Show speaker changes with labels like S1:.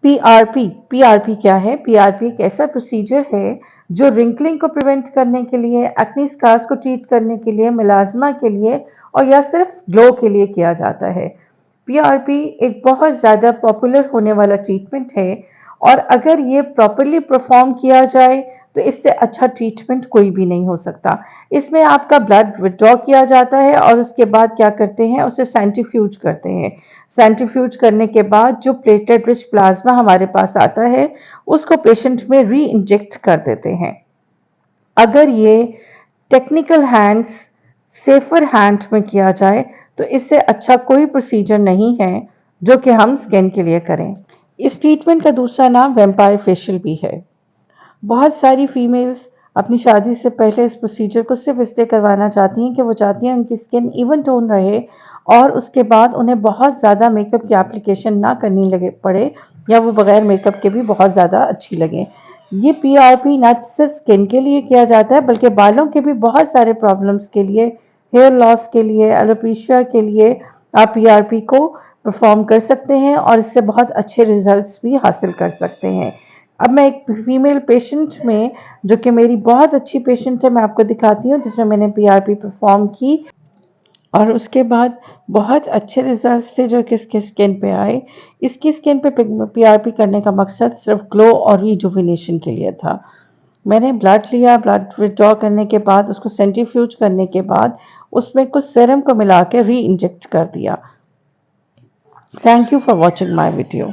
S1: PRP क्या है? PRP एक ऐसा प्रोसीजर है जो रिंकलिंग को प्रिवेंट करने के लिए, एक्ने स्कार्स को ट्रीट करने के लिए, मेलास्मा के लिए और या सिर्फ ग्लो के लिए किया जाता है। पीआरपी एक बहुत ज़्यादा पॉपुलर होने वाला ट्रीटमेंट है और अगर ये प्रॉपरली परफॉर्म किया जाए तो इससे अच्छा ट्रीटमेंट कोई भी नहीं हो सकता। इसमें आपका ब्लड विथड्रॉ किया जाता है और उसके बाद क्या करते हैं, उसे सेंट्रीफ्यूज करते हैं। सेंट्रीफ्यूज करने के बाद जो प्लेटलेट रिच प्लाज्मा हमारे पास आता है उसको पेशेंट में री इंजेक्ट कर देते हैं। अगर ये टेक्निकल हैंड्स सेफर हैंड में किया जाए तो इससे अच्छा कोई प्रोसीजर नहीं है जो कि हम स्किन के लिए करें। इस ट्रीटमेंट का दूसरा नाम वेम्पायर फेशियल भी है। बहुत सारी फीमेल्स अपनी शादी से पहले इस प्रोसीजर को सिर्फ इसलिए करवाना चाहती हैं कि वो चाहती हैं उनकी स्किन इवन टोन रहे और उसके बाद उन्हें बहुत ज़्यादा मेकअप की एप्लीकेशन ना करनी लगे पड़े या वो बगैर मेकअप के भी बहुत ज़्यादा अच्छी लगे। ये पीआरपी ना सिर्फ स्किन के लिए किया जाता है बल्कि बालों के भी बहुत सारे प्रॉब्लम्स के लिए, हेयर लॉस के लिए, एलोपेशिया के लिए आप पीआरपी को परफॉर्म कर सकते हैं और इससे बहुत अच्छे रिजल्ट्स भी हासिल कर सकते हैं। अब मैं एक फीमेल पेशेंट में जो कि मेरी बहुत अच्छी पेशेंट है मैं आपको दिखाती हूँ जिसमें मैंने पीआरपी परफॉर्म की और उसके बाद बहुत अच्छे रिजल्ट्स थे जो कि इसके स्किन पे आए। इसकी स्किन पे पीआरपी करने का मकसद सिर्फ ग्लो और रिजुविनेशन के लिए था। मैंने ब्लड लिया, ब्लड विथड्रॉ करने के बाद उसको सेंट्रीफ्यूज करने के बाद उसमें कुछ सीरम को मिला के री इंजेक्ट कर दिया। Thank you for watching my video.